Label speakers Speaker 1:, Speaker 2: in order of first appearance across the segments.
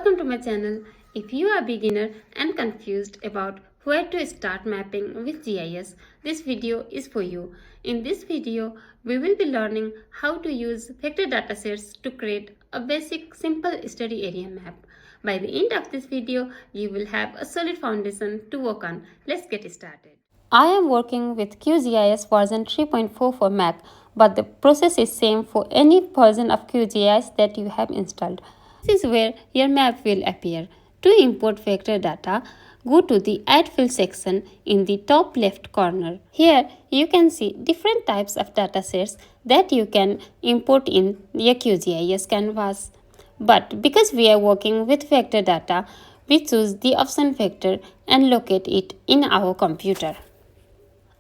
Speaker 1: Welcome to my channel. If you are a beginner and confused about where to start mapping with GIS, this video is for you. In this video, we will be learning how to use vector datasets to create a basic simple study area map. By the end of this video, you will have a solid foundation to work on. Let's get started. I am working with QGIS version 3.4 for Mac, but the process is same for any version of QGIS that you have installed. This is where your map will appear. To import vector data, go to the Add Field section in the top left corner. Here you can see different types of datasets that you can import in your QGIS canvas. But because we are working with vector data, we choose the option vector and locate it in our computer.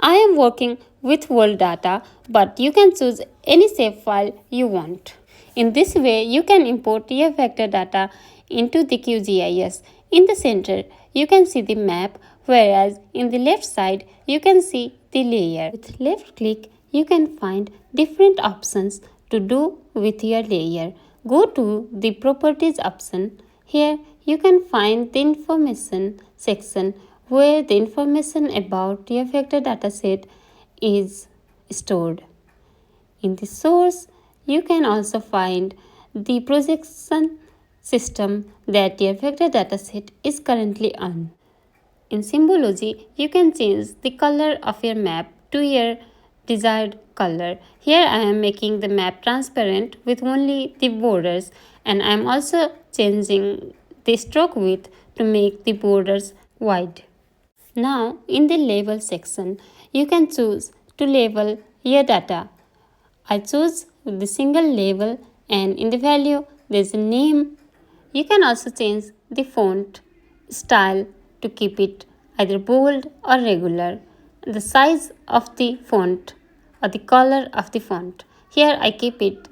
Speaker 1: I am working with world data, but you can choose any shapefile you want. In this way, you can import your vector data into the QGIS. In the center, you can see the map, whereas in the left side, you can see the layer. With left click, you can find different options to do with your layer. Go to the Properties option. Here, you can find the Information section where the information about your vector dataset is stored. In the source, you can also find the projection system that your vector dataset is currently on. In symbology, you can change the color of your map to your desired color. Here I am making the map transparent with only the borders, and I am also changing the stroke width to make the borders wide. Now, in the label section, you can choose to label your data. I choose the single label, and in the value there is a name. You can also change the font style to keep it either bold or regular, the size of the font or the color of the font. Here I keep it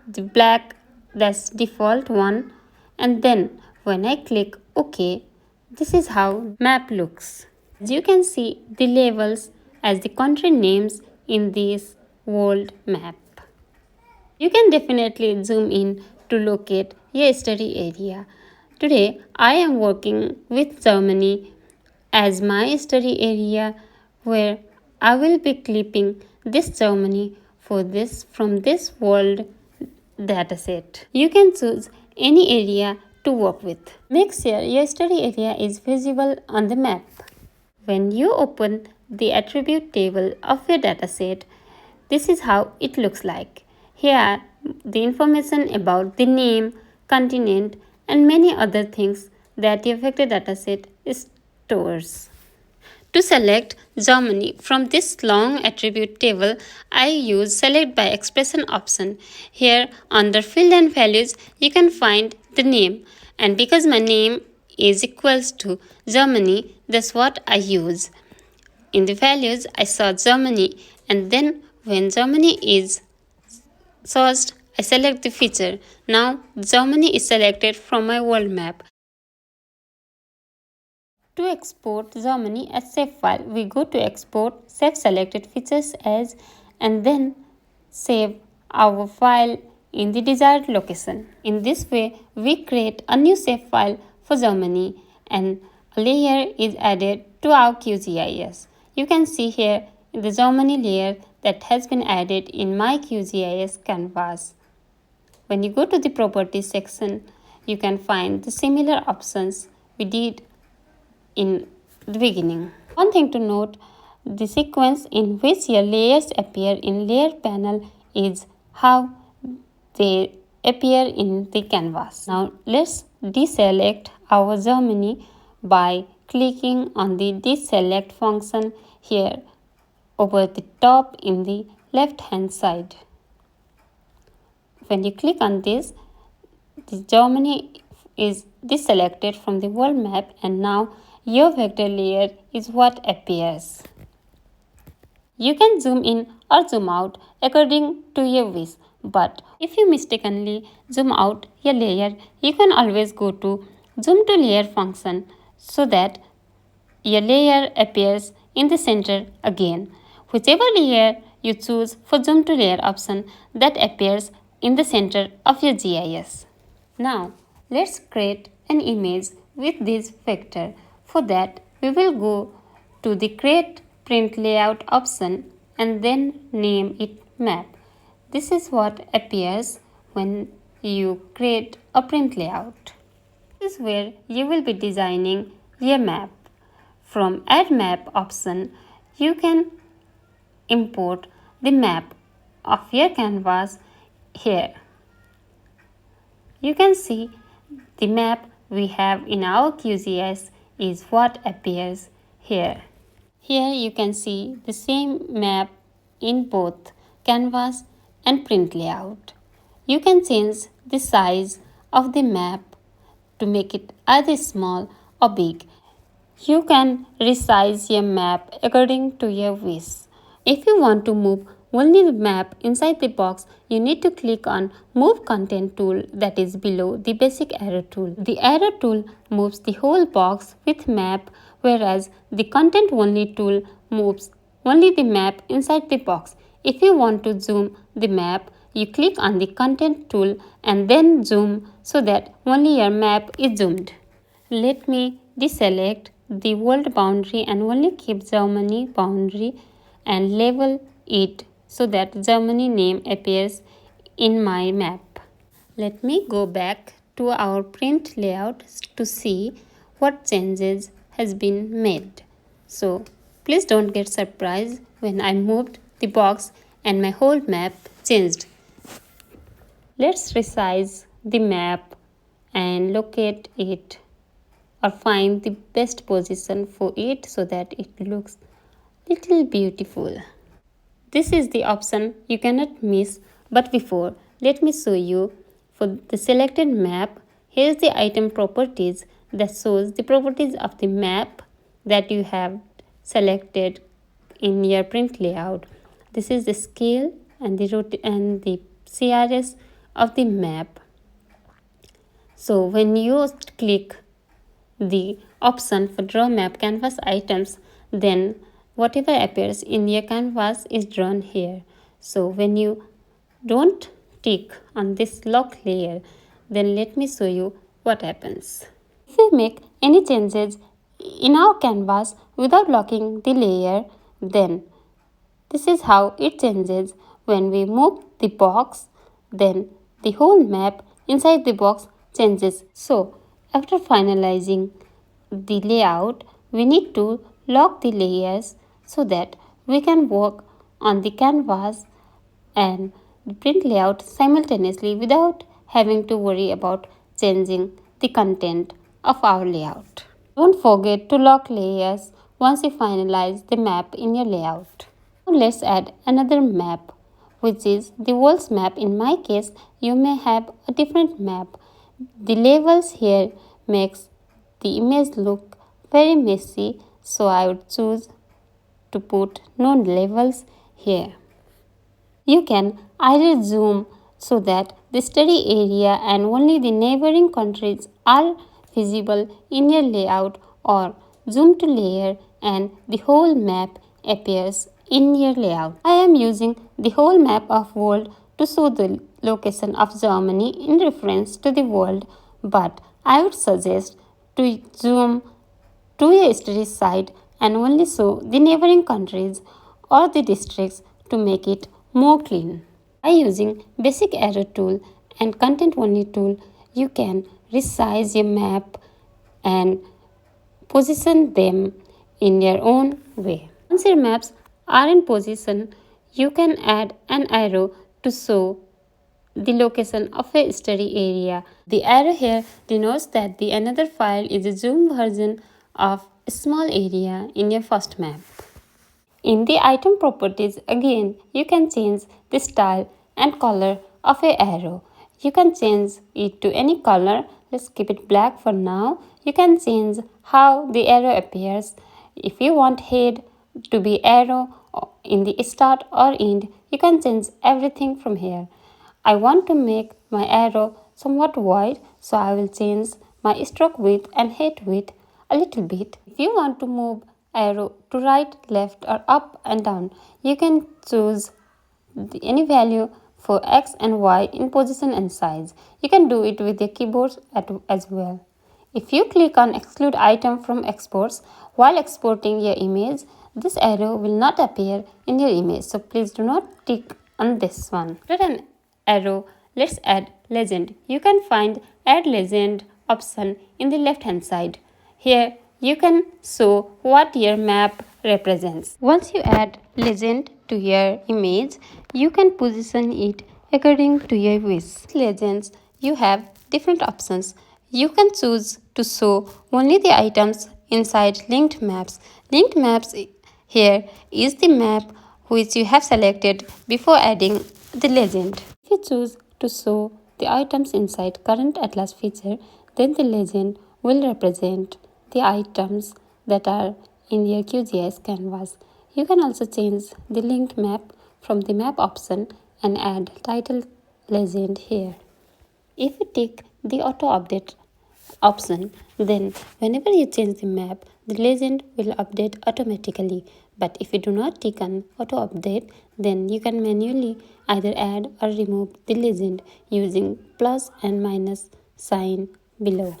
Speaker 1: the black, that's default one, and then when I click OK, this is how map looks. As you can see the labels as the country names in this world map. You can definitely zoom in to locate your study area. Today I am working with Germany as my study area, where I will be clipping this Germany from this world dataset. You can choose any area to work with. Make sure your study area is visible on the map. When you open the attribute table of your dataset, this is how it looks like. Here, the information about the name, continent, and many other things that your vector dataset stores. To select Germany from this long attribute table, I use Select by Expression option. Here, under Field and Values, you can find the name, and because my name is equals to Germany, that's what I use. In the values, I saw Germany, and then when Germany is searched, I select the feature. Now Germany is selected from my world map. To export Germany as shapefile, we go to Export, Save Selected Features As, and then save our file in the desired location. In this way, we create a new shapefile for Germany, and a layer is added to our QGIS. You can see here the Germany layer that has been added in my QGIS canvas. When you go to the Properties section, you can find the similar options we did in the beginning. One thing to note, the sequence in which your layers appear in Layer panel is how they appear in the canvas. Now let's deselect our Germany by clicking on the deselect function here over the top in the left hand side. When you click on this, the Germany is deselected from the world map, and now your vector layer is what appears. You can zoom in or zoom out according to your wish, but if you mistakenly zoom out your layer, you can always go to Zoom to Layer function so that your layer appears in the center again. Whichever layer you choose for Zoom to Layer option, that appears in the center of your GIS. Now let's create an image with this vector. For that, we will go to the Create Print Layout option and then name it Map. This is what appears when you create a print layout. This is where you will be designing your map. From Add Map option, you can import the map of your canvas here. You can see the map we have in our QGIS is what appears here. Here you can see the same map in both canvas and print layout. You can change the size of the map to make it either small or big. You can resize your map according to your wish. If you want to move only the map inside the box, you need to click on Move Content tool that is below the basic arrow tool. The arrow tool moves the whole box with map, whereas the Content Only tool moves only the map inside the box. If you want to zoom the map, you click on the Content tool and then zoom so that only your map is zoomed. Let me deselect the world boundary and only keep Germany boundary and label it so that Germany name appears in my map. Let me go back to our print layout to see what changes has been made. So please don't get surprised when I moved the box and my whole map changed. Let's resize the map and locate it or find the best position for it so that it looks little beautiful. This is the option you cannot miss, but before let me show you for the selected map. Here is the item properties that shows the properties of the map that you have selected in your print layout. This is the scale and the CRS of the map. So when you click the option for draw map canvas items, then whatever appears in your canvas is drawn here. So when you don't tick on this lock layer, then let me show you what happens. If we make any changes in our canvas without locking the layer, then this is how it changes. When we move the box, then the whole map inside the box changes. So after finalizing the layout, we need to lock the layers so that we can work on the canvas and the print layout simultaneously without having to worry about changing the content of our layout. Don't forget to lock layers once you finalize the map in your layout. Now let's add another map, which is the world's map. In my case, you may have a different map. The labels here makes the image look very messy, so I would choose to put no labels here. You can either zoom so that the study area and only the neighboring countries are visible in your layout, or zoom to layer and the whole map appears in your layout. I am using the whole map of world to show the location of Germany in reference to the world, but I would suggest to zoom to a study site and only show the neighboring countries or the districts to make it more clean. By using basic arrow tool and content only tool, you can resize your map and position them in your own way. Once your maps are in position, you can add an arrow to show the location of a study area. The arrow here denotes that the another file is a zoom version of a small area in your first map. In the item properties, again, you can change the style and color of a arrow. You can change it to any color. Let's keep it black for now. You can change how the arrow appears. If you want head to be arrow in the start or end, you can change everything from here. I want to make my arrow somewhat wide, so I will change my stroke width and head width a little bit. If you want to move arrow to right, left or up and down, you can choose any value for X and Y in position and size. You can do it with your keyboard as well. If you click on Exclude Item from Exports while exporting your image, this arrow will not appear in your image. So please do not tick on this one. After an arrow, let's add legend. You can find Add Legend option in the left hand side. Here you can show what your map represents. Once you add legend to your image, you can position it according to your wish. Legends, you have different options. You can choose to show only the items inside linked maps. Linked maps here is the map which you have selected before adding the legend. If you choose to show the items inside current atlas feature, then the legend will represent the items that are in your QGIS canvas. You can also change the linked map from the map option and add title legend here. If you tick the auto update option, then whenever you change the map, the legend will update automatically. But if you do not tick on auto update, then you can manually either add or remove the legend using plus and minus sign below.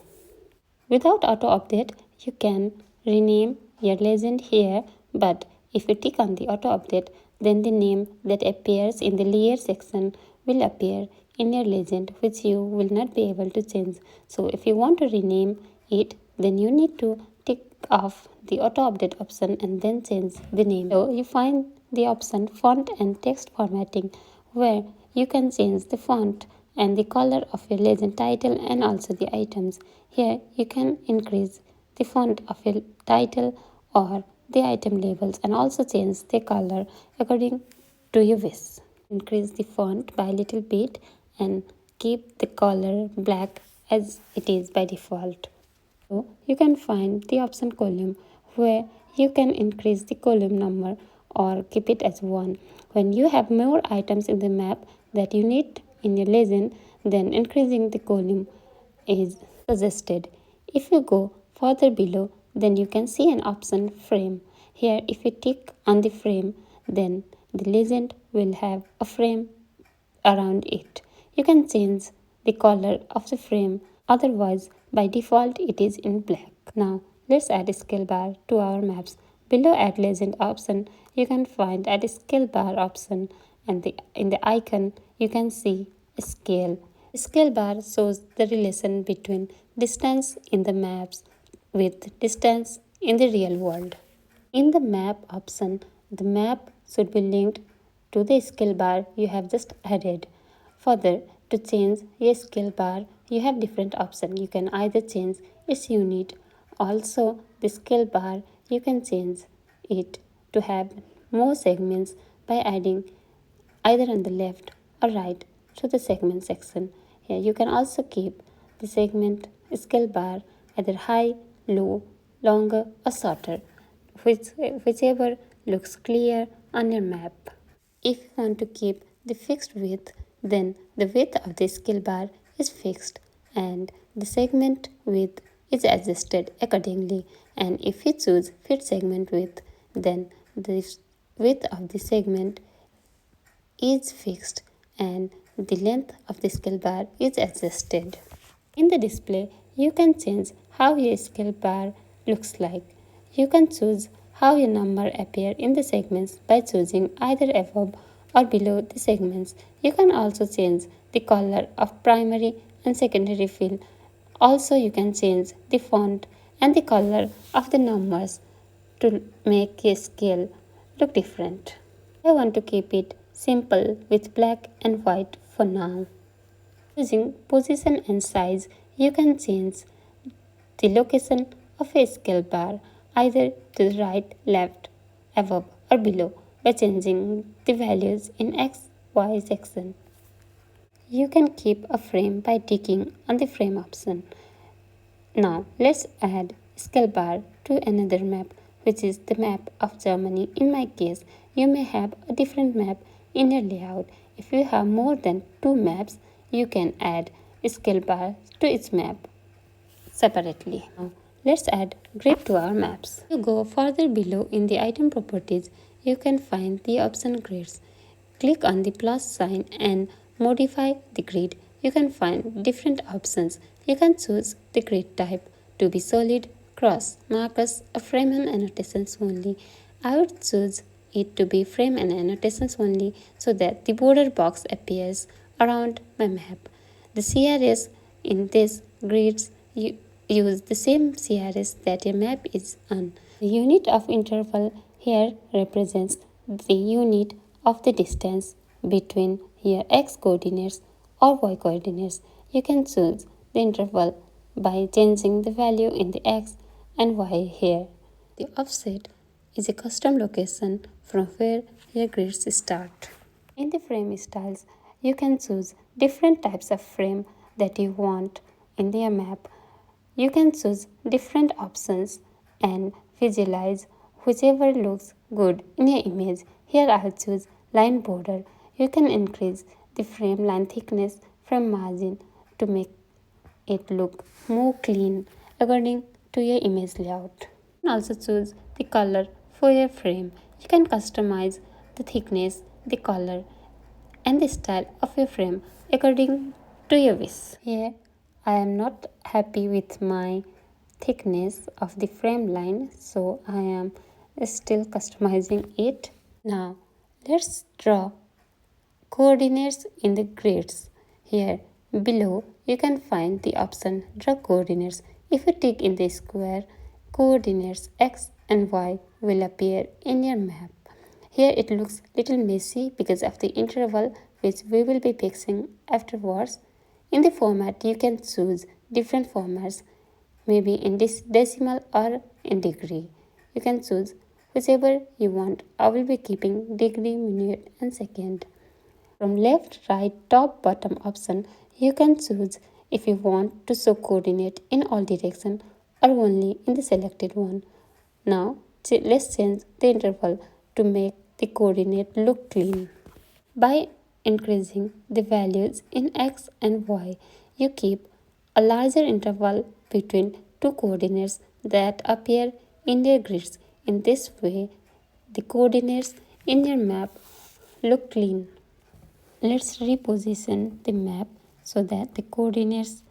Speaker 1: Without auto update, you can rename your legend here, but if you tick on the auto update, then the name that appears in the layer section will appear in your legend, which you will not be able to change. So if you want to rename it, then you need to tick off the auto update option and then change the name. So you find the option font and text formatting, where you can change the font and the color of your legend title and also the items. Here you can increase the font of your title or the item labels and also change the color according to your wish. Increase the font by a little bit and keep the color black as it is by default. So you can find the option column, where you can increase the column number or keep it as 1. When you have more items in the map that you need in your legend, then increasing the column is suggested. If you go further below, then you can see an option frame. Here if you tick on the frame, then the legend will have a frame around it. You can change the color of the frame, otherwise by default it is in black. Now let's add a scale bar to our maps. Below add legend option, you can find add scale bar option, and in the icon you can see a scale. Scale bar shows the relation between distance in the maps with distance in the real world. In the map option, the map should be linked to the scale bar you have just added. Further, to change a scale bar, you have different options. You can either change its unit. Also, the scale bar, you can change it to have more segments by adding either on the left or right to the segment section. Here you can also keep the segment scale bar either high, low, longer or shorter, whichever looks clear on your map. If you want to keep the fixed width, then the width of the scale bar is fixed and the segment width is adjusted accordingly. And if you choose fit segment width, then the width of the segment is fixed and the length of the scale bar is adjusted. In the display, you can change how your scale bar looks like. You can choose how your number appear in the segments by choosing either above or below the segments. You can also change the color of primary and secondary fill. Also, you can change the font and the color of the numbers to make a scale look different. I want to keep it simple with black and white for now. Using position and size, you can change the location of a scale bar either to the right, left, above or below by changing the values in X, Y section. You can keep a frame by ticking on the frame option. Now let's add scale bar to another map, which is the map of Germany. In my case, you may have a different map in your layout. If you have more than 2 maps, you can add a scale bar to its map separately. Now let's add grid to our maps. If you go further below in the item properties, you can find the option grids. Click on the plus sign and modify the grid. You can find different options. You can choose the grid type, to be solid, cross, markers, or frame and annotations only. I would choose it to be frame and annotations only so that the border box appears around my map. The CRS in this grids use the same CRS that your map is on. The unit of interval here represents the unit of the distance between your x coordinates or y coordinates. You can choose the interval by changing the value in the x and y here. The offset is a custom location from where your grids start. In the frame styles, you can choose different types of frame that you want in your map. You can choose different options and visualize whichever looks good in your image. Here I'll choose line border. You can increase the frame line thickness, frame margin to make it look more clean according to your image layout. You can also choose the color for your frame. You can customize the thickness, the color and the style of your frame according to your wish. Here I am not happy with my thickness of the frame line, so I am still customizing it. Now let's draw coordinates in the grids. Here below you can find the option draw coordinates. If you tick in the square, coordinates x and y will appear in your map. Here it looks little messy because of the interval which we will be fixing afterwards. In the format you can choose different formats, maybe in this decimal or in degree. You can choose whichever you want. I will be keeping degree, minute and second. From left, right, top, bottom option, you can choose if you want to show coordinate in all directions or only in the selected one. Now let's change the interval to make the coordinate look clean. By increasing the values in x and y, you keep a larger interval between two coordinates that appear in your grids. In this way, the coordinates in your map look clean. Let's reposition the map so that the coordinates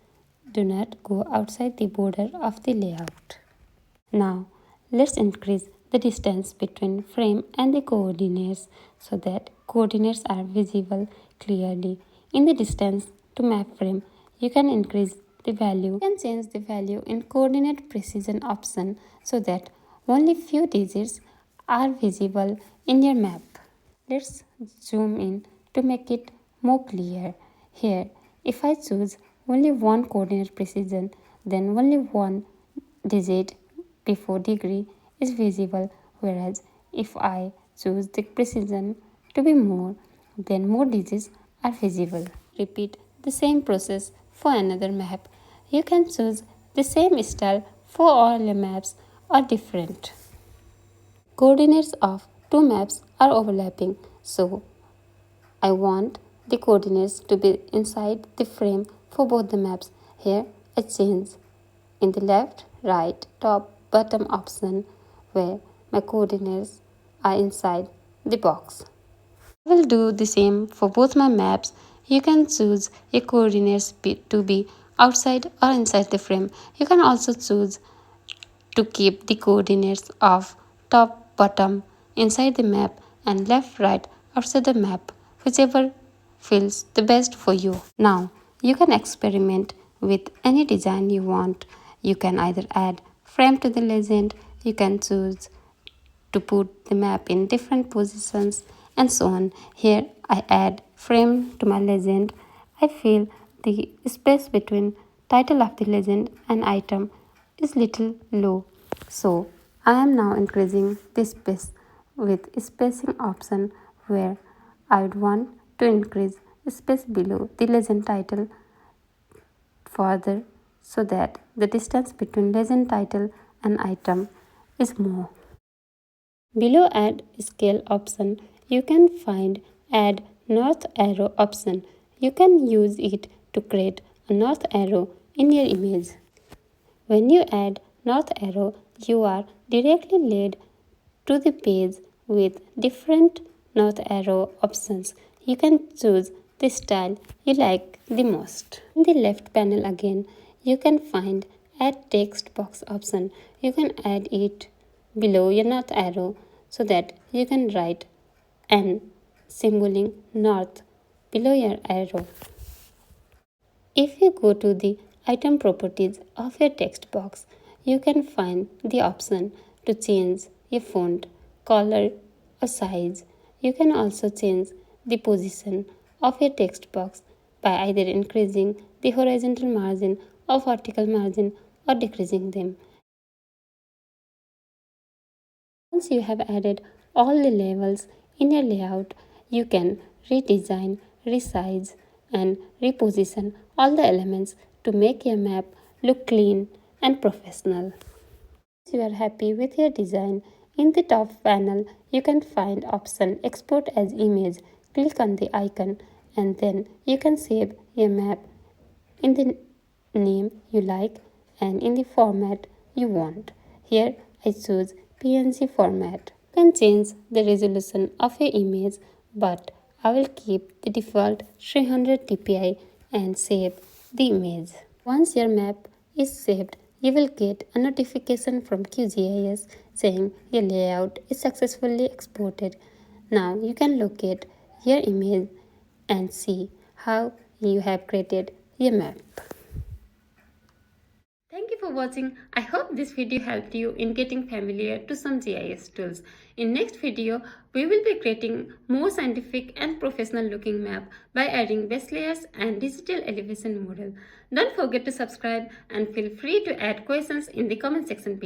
Speaker 1: do not go outside the border of the layout. Now, let's increase the distance between frame and the coordinates so that coordinates are visible clearly. In the distance to map frame, you can increase the value. You can change the value in coordinate precision option so that only few digits are visible in your map. Let's zoom in to make it more clear. Here, if I choose only one coordinate precision, then only one digit before degree is visible, whereas if I choose the precision to be more, then more digits are visible. Repeat the same process for another map. You can choose the same style for all your maps or different. Coordinates of two maps are overlapping, so I want the coordinates to be inside the frame for both the maps. Here I change in the left, right, top, bottom option where my coordinates are inside the box. I will do the same for both my maps. You can choose your coordinates to be outside or inside the frame. You can also choose to keep the coordinates of top, bottom inside the map and left, right outside the map, whichever feels the best for you. Now, you can experiment with any design you want. You can either add frame to the legend, you can choose to put the map in different positions and so on. Here I add frame to my legend. I feel the space between title of the legend and item is little low. So I am now increasing the space with spacing option where I would want to increase space below the legend title further so that the distance between legend title and item is more. Below add scale option, you can find add north arrow option. You can use it to create a north arrow in your image. When you add north arrow, you are directly led to the page with different north arrow options. You can choose the style you like the most. In the left panel again, you can find add text box option, you can add it below your north arrow so that you can write N symboling north below your arrow. If you go to the item properties of your text box, you can find the option to change your font, color or size. You can also change the position of your text box by either increasing the horizontal margin or vertical margin or decreasing them. Once you have added all the levels in your layout, you can redesign, resize, and reposition all the elements to make your map look clean and professional. Once you are happy with your design, in the top panel you can find option Export as Image. Click on the icon and then you can save your map in the name you like and in the format you want. Here I choose PNG format. You can change the resolution of your image, but I will keep the default 300 dpi and save the image. Once your map is saved, you will get a notification from QGIS saying your layout is successfully exported. Now you can locate your image and see how you have created your map. Thank you for watching. I hope this video helped you in getting familiar to some GIS tools. In next video, we will be creating more scientific and professional looking map by adding base layers and digital elevation model. Don't forget to subscribe and feel free to add questions in the comment section below.